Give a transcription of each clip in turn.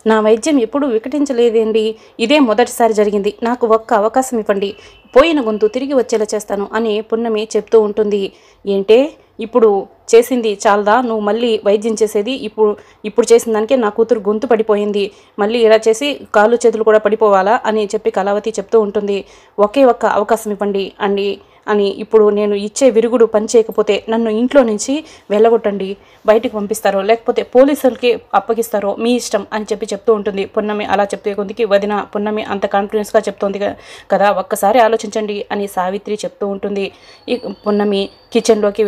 నా వైద్యం ఎప్పుడూ వికటించలేదేంటి, ఇదే మొదటిసారి జరిగింది. నాకు ఒక్క అవకాశం ఇవ్వండి, పోయిన గొంతు తిరిగి వచ్చేలా చేస్తాను అని పున్నమి చెప్తూ ఉంటుంది. ఏంటే ఇప్పుడు చేసింది చాలదా, నువ్వు మళ్ళీ వైద్యం చేసేది? ఇప్పుడు చేసిన దానికే నా కూతురు గొంతు పడిపోయింది, మళ్ళీ ఇలా చేసి కాళ్ళు చేతులు కూడా పడిపోవాలా అని చెప్పి కళావతి చెప్తూ ఉంటుంది. ఒకే ఒక్క అవకాశం ఇవ్వండి అని ఇప్పుడు నేను ఇచ్చే విరుగుడు పని చేయకపోతే నన్ను ఇంట్లో నుంచి వెళ్ళగొట్టండి, బయటికి పంపిస్తారో లేకపోతే పోలీసులకి అప్పగిస్తారో మీ ఇష్టం అని చెప్తూ ఉంటుంది. పున్నమి అలా చెప్తే కొందికి వదిన పున్నమి అంత కాన్ఫిడెన్స్గా చెప్తోంది కదా, ఒక్కసారి ఆలోచించండి అని సావిత్రి చెప్తూ ఉంటుంది. ఈ పున్నమి కిచెన్లోకి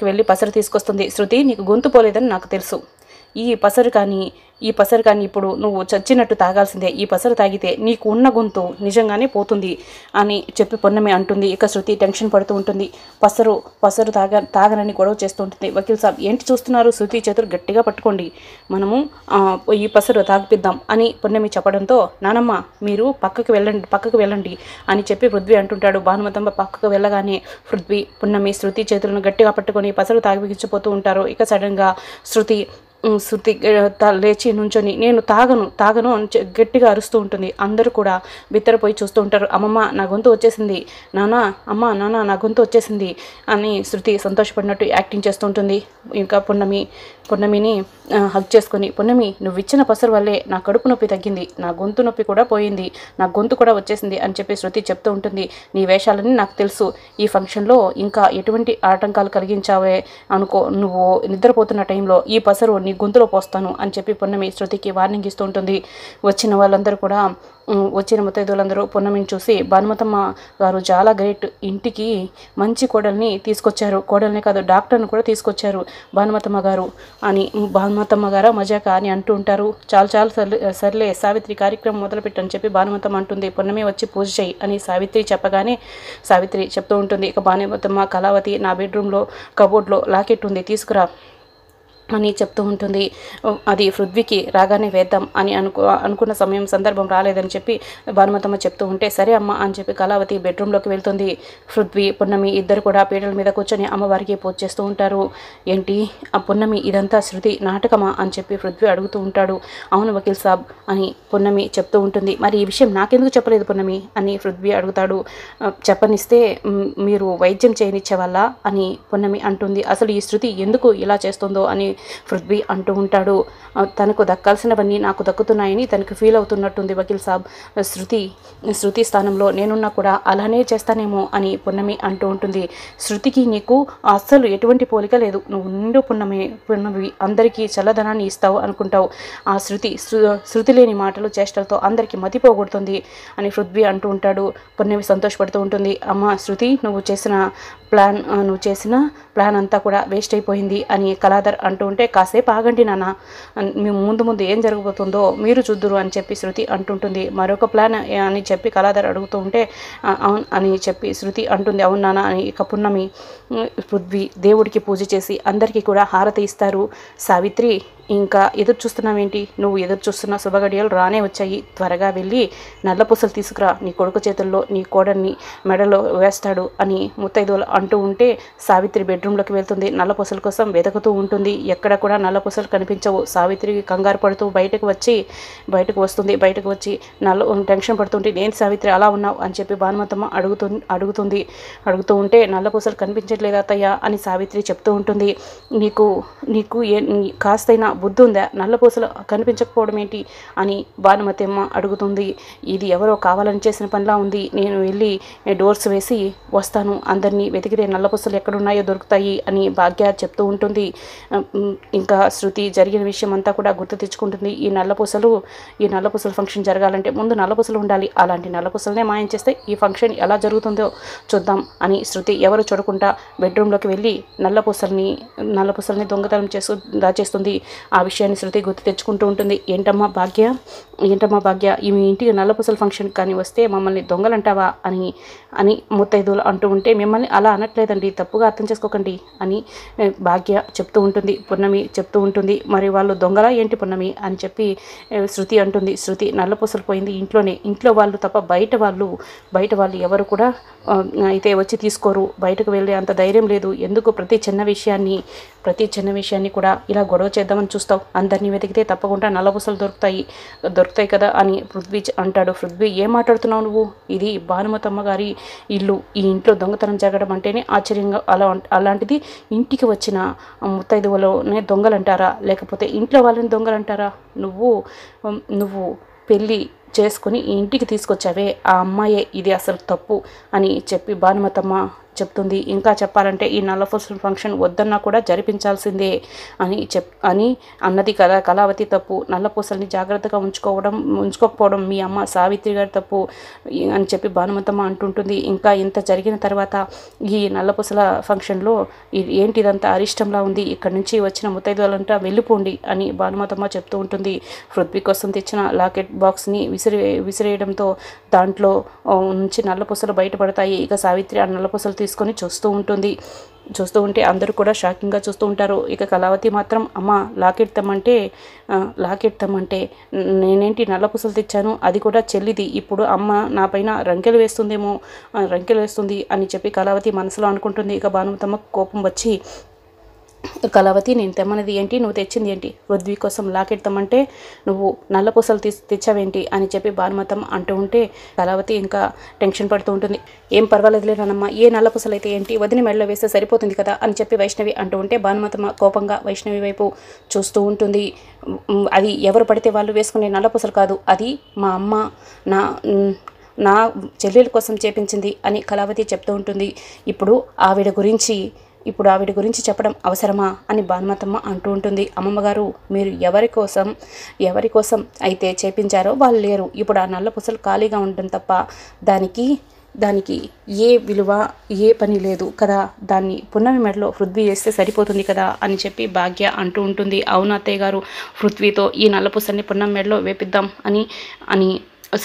వెళ్ళి పసరు తీసుకొస్తుంది. శృతి, నీకు గొంతు పోలేదని నాకు తెలుసు, ఈ పసరు కానీ ఇప్పుడు నువ్వు చచ్చినట్టు తాగాల్సిందే, ఈ పసరు తాగితే నీకు ఉన్న గొంతు నిజంగానే పోతుంది అని చెప్పి పున్నమి అంటుంది. ఇక శృతి టెన్షన్ పడుతూ ఉంటుంది. పసరు తాగనని గొడవ చేస్తూ ఉంటుంది. వకీల్ సాబ్, ఏంటి చూస్తున్నారు? శృతి చేతులు గట్టిగా పట్టుకోండి, మనము ఈ పసరు తాగిపిద్దాం అని పున్నమి చెప్పడంతో, నానమ్మ మీరు పక్కకు వెళ్ళండి అని చెప్పి పృథ్వీ అంటుంటాడు. భానుమతమ్మ పక్కకు వెళ్ళగానే పున్నమి శృతి చేతులను గట్టిగా పట్టుకొని పసరు తాగిపించిపోతూ ఉంటారు. ఇక సడన్గా శృతి లేచి నుంచొని నేను తాగను అని గట్టిగా అరుస్తూ ఉంటుంది. అందరూ కూడా బిత్తరపోయి చూస్తూ ఉంటారు. అమ్మమ్మ నా గొంతు వచ్చేసింది, నాన్న నా గొంతు వచ్చేసింది అని శృతి సంతోషపడినట్టు యాక్టింగ్ చేస్తూ ఉంటుంది. ఇంకా పున్నమిని హగ్ చేసుకొని, పున్నమి నువ్వు ఇచ్చిన పసరు వల్లే నా కడుపు నొప్పి తగ్గింది, నా గొంతు నొప్పి కూడా పోయింది, నా గొంతు కూడా వచ్చేసింది అని చెప్పి శృతి చెప్తూ ఉంటుంది. నీ వేషాలని నాకు తెలుసు, ఈ ఫంక్షన్లో ఇంకా ఎటువంటి ఆటంకాలు కలిగించావే అనుకో, నువ్వు నిద్రపోతున్న టైంలో ఈ పసరు నీ గొంతులో పోస్తాను అని చెప్పి పున్నమి శృతికి వార్నింగ్ ఇస్తూ ఉంటుంది. వచ్చిన ముత్తైదువులందరూ పున్నమిని చూసి, భానుమతమ్మ గారు చాలా గ్రేట్, ఇంటికి మంచి కోడల్ని తీసుకొచ్చారు, కోడల్ని కాదు డాక్టర్ని కూడా తీసుకొచ్చారు భానుమతమ్మ గారు అని, భానుమతమ్మ గారా మజాక అని అంటూ ఉంటారు. చాలు సర్లే సావిత్రి కార్యక్రమం మొదలుపెట్టని చెప్పి భానుమతమ్మ అంటుంది. పున్నమి వచ్చి పూజ చేయి అని సావిత్రి చెప్పగానే సావిత్రి చెప్తూ ఉంటుంది. ఇక భానుమతమ్మ కళావతి నా బెడ్రూమ్లో కబోర్డ్లో లాకెట్ ఉంది తీసుకురా అని చెప్తూ ఉంటుంది. అది పృథ్వీకి రాగానే వేద్దాం అని అనుకున్న సందర్భం రాలేదని చెప్పి భానుమతమ్మ చెప్తూ ఉంటే, సరే అమ్మ అని చెప్పి కళావతి బెడ్రూమ్లోకి వెళ్తుంది. పృథ్వీ పున్నమి ఇద్దరు కూడా పీటల మీద కూర్చొని అమ్మవారికి పూజ చేస్తూ ఉంటారు. ఏంటి ఆ పున్నమి ఇదంతా శృతి నాటకమా అని చెప్పి పృథ్వీ అడుగుతూ ఉంటాడు. అవును వకీల్ సాబ్ అని పున్నమి చెప్తూ ఉంటుంది. మరి ఈ విషయం నాకెందుకు చెప్పలేదు పున్నమి అని పృథ్వీ అడుగుతాడు. చెప్పనిస్తే మీరు వైద్యం చేయనిచ్చేవాళ్ళ అని పున్నమి అంటుంది. అసలు ఈ శృతి ఎందుకు ఇలా చేస్తుందో అని పృథ్వీ అంటూ ఉంటాడు. తనకు దక్కాల్సినవన్నీ నాకు దక్కుతున్నాయని తనకు ఫీల్ అవుతున్నట్టుంది వకీల్ సాబ్, శృతి స్థానంలో నేనున్నా కూడా అలానే చేస్తానేమో అని పున్నమి అంటూ ఉంటుంది. శృతికి నీకు అస్సలు ఎటువంటి పోలిక లేదు, నువ్వు నిండు పున్నమి అందరికీ చల్లదనాన్ని ఇస్తావు అనుకుంటావు, ఆ శృతి లేని మాటలు చేష్టలతో అందరికీ మతిపోగొడుతుంది అని పృథ్వీ అంటూ ఉంటాడు. పున్నమి సంతోషపడుతూ ఉంటుంది. అమ్మ శృతి, నువ్వు చేసిన ప్లాన్ అంతా కూడా వేస్ట్ అయిపోయింది అని కళాధర్ అంటూ ఉంటే, కాసేపు ఆగండి నాన్న, ముందు ఏం జరగబోతుందో మీరు చూద్దురు అని చెప్పి శృతి అంటుంటుంది. మరొక ప్లాన్ అని చెప్పి కళాధర్ అడుగుతూ ఉంటే, అవును అని చెప్పి శృతి అంటుంది. అవును నాన్న అని. ఇక పున్నమి పృథ్వీ దేవుడికి పూజ చేసి అందరికీ కూడా హారతి ఇస్తారు. సావిత్రి, ఇంకా ఎదురు చూస్తున్నావేంటి, నువ్వు ఎదురు చూస్తున్న శుభగడియలు రానే వచ్చాయి, త్వరగా వెళ్ళి నల్ల పూసలు తీసుకురా, నీ కొడుకు చేతుల్లో నీ కోడల్ని మెడలో వేస్తాడు అని ముత్తైదువులు అంటూ ఉంటే సావిత్రి బెడ్రూమ్లోకి వెళ్తుంది. నల్ల పూసల కోసం వెతుకుతూ ఉంటుంది. ఎక్కడ కూడా నల్ల పూసలు కనిపించవు. సావిత్రి కంగారు పడుతూ బయటకు వస్తుంది. బయటకు వచ్చి టెన్షన్ పడుతుంటే, నేను సావిత్రి అలా ఉన్నావు అని చెప్పి భానుమతమ్మ అడుగుతూ ఉంటే, నల్ల పూసలు కనిపించట్లేదు అత్తయ్య అని సావిత్రి చెప్తూ ఉంటుంది. నీకు కాస్తైనా బుద్ధి ఉందా, నల్ల పూసలు కనిపించకపోవడం ఏంటి అని భానుమతమ్మ అడుగుతుంది. ఇది ఎవరో కావాలని చేసిన పనిలా ఉంది, నేను వెళ్ళి డోర్స్ వేసి వస్తాను, అందరినీ వెతికితే నల్ల పూసలు ఎక్కడున్నాయో దొరుకుతాయి అని భాగ్య చెప్తూ ఉంటుంది. ఇంకా శృతి జరిగిన విషయం అంతా కూడా గుర్తు తెచ్చుకుంటుంది. ఈ నల్ల పూసల ఫంక్షన్ జరగాలంటే ముందు నల్ల పూసలు ఉండాలి, అలాంటి నల్ల పూసలనే మాయం చేస్తే ఈ ఫంక్షన్ ఎలా జరుగుతుందో చూద్దాం అని శృతి ఎవరు చూడకుండా బెడ్రూమ్లోకి వెళ్ళి నల్ల పూసల్ని దొంగతనం దాచేస్తుంది. ఆ విషయాన్ని శృతి గుర్తు తెచ్చుకుంటూ ఉంటుంది. ఏంటమ్మా భాగ్య ఈ ఇంటికి నల్ల పూసల ఫంక్షన్ కానీ వస్తే మమ్మల్ని దొంగలంటావా అని ముత్తైదువులు అంటూ ఉంటే, మిమ్మల్ని అలా అనట్లేదండి, తప్పుగా అర్థం చేసుకోకండి అని భాగ్య చెప్తూ ఉంటుంది. పున్నమి చెప్తూ ఉంటుంది, మరి వాళ్ళు దొంగలా ఏంటి పున్నమి అని చెప్పి శృతి అంటుంది. శృతి నల్లపూసలు పోయింది ఇంట్లోనే, ఇంట్లో వాళ్ళు తప్ప బయట వాళ్ళు ఎవరు కూడా అయితే వచ్చి తీసుకోరు, బయటకు వెళ్ళే అంత ధైర్యం లేదు. ఎందుకు ప్రతి చిన్న విషయాన్ని కూడా ఇలా గొడవ చేద్దామని చూస్తావు? అందరినీ వెతికితే తప్పకుండా నల్లపూసలు దొరుకుతాయి కదా అని పృథ్వీ అంటాడు. పృథ్వీ, ఏం మాట్లాడుతున్నావు నువ్వు? ఇది భానుమతమ్మ గారి ఇల్లు, ఈ ఇంట్లో దొంగతనం జరగడం అంటేనే ఆశ్చర్యంగా అలాంటిది ఇంటికి వచ్చిన ముత్తైదువలోనే దొంగలంటారా, లేకపోతే ఇంట్లో వాళ్ళని దొంగలంటారా? నువ్వు పెళ్ళి చేసుకుని ఈ ఇంటికి తీసుకొచ్చావే ఆ అమ్మాయే ఇది అసలు తప్పు అని చెప్పి భానుమతమ్మ చెప్తుంది. ఇంకా చెప్పాలంటే ఈ నల్లపూసల ఫంక్షన్ వద్దన్నా కూడా జరిపించాల్సిందే అని అన్నది కదా కళావతి తప్పు. నల్లపూసల్ని జాగ్రత్తగా ఉంచుకోకపోవడం మీ అమ్మ సావిత్రి గారి తప్పు అని చెప్పి భానుమతమ్మ అంటుంటుంది. ఇంకా ఇంత జరిగిన తర్వాత ఈ నల్లపూసల ఫంక్షన్లో ఏంటిదంతా అరిష్టంలా ఉంది, ఇక్కడి నుంచి వచ్చిన ముత్తైదువులంతా వెళ్ళిపోండి అని భానుమతమ్మ చెప్తూ ఉంటుంది. పృథ్వీ కోసం తెచ్చిన లాకెట్ బాక్స్ని విసిరేయడంతో దాంట్లో నుంచి నల్లపూసలు బయటపడతాయి. ఇక సావిత్రి ఆ నల్లపూసలు తీసుకొని చూస్తూ ఉంటే అందరూ కూడా షాకింగ్గా చూస్తూ ఉంటారు. ఇక కళావతి మాత్రం, అమ్మ లాకెట్ తమ్మంటే నేనేంటి నల్లపూసలు తెచ్చాను, అది కూడా చెల్లిది, ఇప్పుడు అమ్మ నా పైన రంకెలు వేస్తుంది అని చెప్పి కళావతి మనసులో అనుకుంటుంది. ఇక భానుమతమ్మ కోపం వచ్చి, కళావతి, నేను తెమ్మన్నది ఏంటి, నువ్వు తెచ్చింది ఏంటి? పృథ్వీ కోసం లాకెట్ తెమ్మంటే నువ్వు నల్లపూసలు తెచ్చావేంటి అని చెప్పి భానుమతమ్మ అంటూ ఉంటే కళావతి ఇంకా టెన్షన్ పడుతూ ఉంటుంది. ఏం పర్వాలేదులే నానమ్మ, ఏ నల్లపూసలు అయితే ఏంటి, వదిన మెడలో వేస్తే సరిపోతుంది కదా అని చెప్పి వైష్ణవి అంటూ ఉంటే భానుమతమ్మ కోపంగా వైష్ణవి వైపు చూస్తూ ఉంటుంది. అది ఎవరు పడితే వాళ్ళు వేసుకునే నల్లపూసలు కాదు, అది మా అమ్మ నా చెల్లెల కోసం చేపించింది అని కళావతి చెప్తూ ఉంటుంది. ఇప్పుడు ఆవిడ గురించి చెప్పడం అవసరమా అని భానుమతమ్మ అంటూ ఉంటుంది. అమ్మమ్మగారు, మీరు ఎవరి కోసం అయితే చేపించారో వాళ్ళు లేరు, ఇప్పుడు ఆ నల్లపూసలు ఖాళీగా ఉండడం తప్ప దానికి ఏ విలువ ఏ పని లేదు కదా, దాన్ని పున్నమి మెడలో పృథ్వీ వేస్తే సరిపోతుంది కదా అని చెప్పి భాగ్య అంటూ ఉంటుంది. అవును అత్తయ్య గారు, పృథ్వీతో ఈ నల్లపూసల్ని పున్నమి మెడలో వేపిద్దాం అని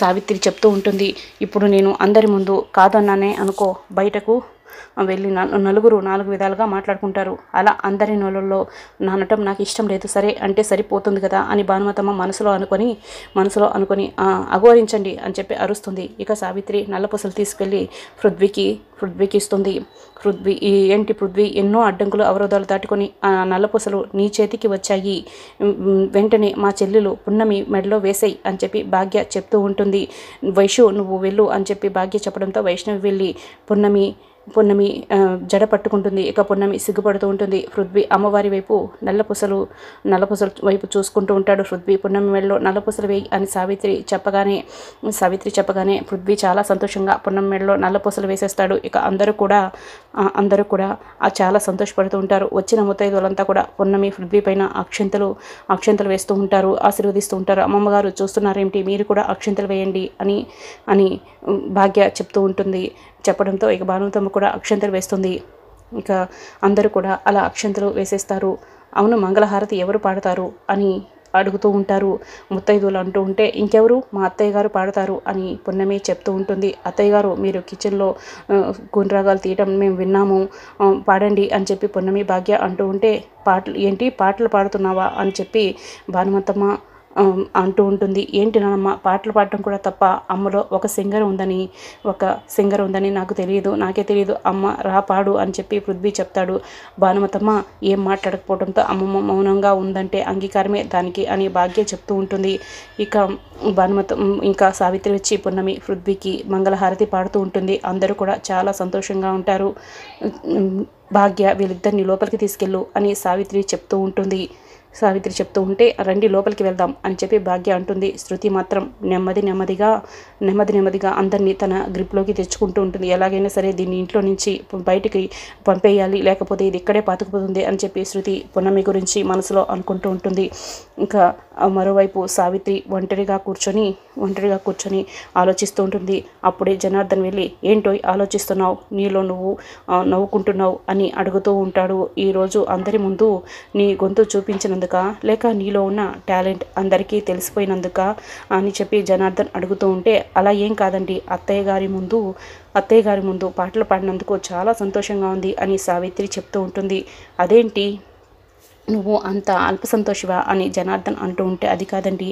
సావిత్రి చెప్తూ ఉంటుంది. ఇప్పుడు నేను అందరి ముందు కాదన్నానే అనుకో, బయటకు వెళ్ళి నలుగురు 4 విధాలుగా మాట్లాడుకుంటారు, అలా అందరి నోళ్ళల్లో నానటం నాకు ఇష్టం లేదు, సరే అంటే సరిపోతుంది కదా అని భానుమతమ్మ మనసులో అనుకొని అఘోరించండి అని చెప్పి అరుస్తుంది. ఇక సావిత్రి నల్లపూసలు తీసుకెళ్ళి పృథ్వీకి ఇస్తుంది. పృథ్వీ ఎన్నో అడ్డంకులు అవరోధాలు దాటుకొని ఆ నల్లపూసలు నీ చేతికి వచ్చాయి, వెంటనే మా చెల్లెలు పున్నమి మెడలో వేసేయి అని చెప్పి భాగ్య చెప్తూ ఉంటుంది. వైషు, నువ్వు వెళ్ళు అని చెప్పి భాగ్య చెప్పడంతో వైష్ణవి వెళ్ళి పున్నమి జడ పట్టుకుంటుంది. ఇక పున్నమి సిగ్గుపడుతూ ఉంటుంది. పృథ్వీ అమ్మవారి వైపు నల్లపూసలు వైపు చూసుకుంటూ ఉంటాడు. పృథ్వీ పున్నమి మెడలో నల్లపూసలు వేయి అని సావిత్రి చెప్పగానే పృథ్వీ చాలా సంతోషంగా పున్నమి మెడలో నల్లపూసలు వేసేస్తాడు. ఇక అందరూ కూడా చాలా సంతోషపడుతూ ఉంటారు. వచ్చిన ముత్తైదువులంతా కూడా పున్నమి పృథ్వీ పైన అక్షంతలు వేస్తూ ఉంటారు, ఆశీర్వదిస్తూ ఉంటారు. అమ్మమ్మగారు చూస్తున్నారేమిటి, మీరు కూడా అక్షంతలు వేయండి అని భాగ్య చెప్తూ ఉంటుంది. చెప్పడంతో ఇక భానుమతమ్మ కూడా అక్షంతలు వేస్తుంది. ఇక అందరూ కూడా అలా అక్షంతలు వేసేస్తారు. అవును, మంగళహారతి ఎవరు పాడతారు అని అడుగుతూ ఉంటారు. ముత్తైదువులు అంటూ ఉంటే ఇంకెవరు, మా అత్తయ్య గారు పాడతారు అని పున్నమి చెప్తూ ఉంటుంది. అత్తయ్య గారు, మీరు కిచెన్లో గుండ్రాగాలు తీయటం మేము విన్నాము, పాడండి అని చెప్పి పున్నమి భాగ్య అంటూ ఉంటే, పాటలు పాడుతున్నావా అని చెప్పి భానుమతమ్మ అంటూ ఉంటుంది. ఏంటి నానమ్మ, పాటలు పాడటం కూడా తప్ప, అమ్మలో ఒక సింగర్ ఉందని నాకే తెలియదు, అమ్మ రా పాడు అని చెప్పి పృథ్వీ చెప్తాడు. భానుమతమ్మ ఏం మాట్లాడకపోవడంతో అమ్మమ్మ మౌనంగా ఉందంటే అంగీకారమే దానికి అని భాగ్య చెప్తూ ఉంటుంది. ఇక ఇంకా సావిత్రి వచ్చి పున్నమి పృథ్వీకి మంగళహారతి పాడుతూ ఉంటుంది. అందరూ కూడా చాలా సంతోషంగా ఉంటారు. భాగ్య వీళ్ళిద్దరిని లోపలికి తీసుకెళ్ళు అని సావిత్రి చెప్తూ ఉంటే రండి లోపలికి వెళ్దాం అని చెప్పి భాగ్య అంటుంది. శృతి మాత్రం నెమ్మదిగా అందరినీ తన గ్రిప్లోకి తెచ్చుకుంటూ ఉంటుంది. ఎలాగైనా సరే దీన్ని ఇంట్లో నుంచి బయటికి పంపేయాలి, లేకపోతే ఇది ఇక్కడే పాతుకుపోతుంది అని చెప్పి శృతి పున్నమి గురించి మనసులో అనుకుంటూ ఉంటుంది. ఇంకా మరోవైపు సావిత్రి ఒంటరిగా కూర్చొని ఒంటరిగా కూర్చొని ఆలోచిస్తూ ఉంటుంది. అప్పుడే జనార్దన్ వెళ్ళి, ఏంటో ఆలోచిస్తున్నావు, నీలో నువ్వు నవ్వుకుంటున్నావు అని అడుగుతూ ఉంటాడు. ఈరోజు అందరి ముందు నీ గొంతు చూపించినందుక, లేక నీలో ఉన్న టాలెంట్ అందరికీ తెలిసిపోయినందుక అని చెప్పి జనార్దన్ అడుగుతూ ఉంటే, అలా ఏం కాదండి, అత్తయ్య గారి ముందు పాటలు పాడినందుకు చాలా సంతోషంగా ఉంది అని సావిత్రి చెప్తూ ఉంటుంది. అదేంటి నువ్వు అంత అల్ప సంతోషివా అని జనార్దన్ అంటూ ఉంటే, అది కాదండి,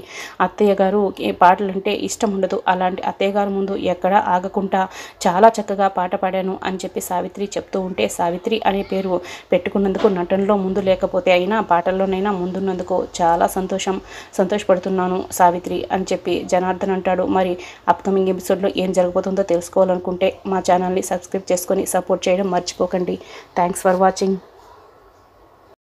అత్తయ్య గారు పాటలంటే ఇష్టం ఉండదు, అలాంటి అత్తయ్య గారి ముందు ఎక్కడా ఆగకుండా చాలా చక్కగా పాట పాడాను అని చెప్పి సావిత్రి చెప్తూ ఉంటే, సావిత్రి అనే పేరు పెట్టుకున్నందుకు నటనలో ముందు లేకపోతే అయినా పాటల్లోనైనా ముందున్నందుకు చాలా సంతోషపడుతున్నాను సావిత్రి అని చెప్పి జనార్దన్ అంటాడు. మరి అప్కమింగ్ ఎపిసోడ్లో ఏం జరగబోతుందో తెలుసుకోవాలనుకుంటే మా ఛానల్ని సబ్స్క్రైబ్ చేసుకొని సపోర్ట్ చేయడం మర్చిపోకండి. Thanks for watching.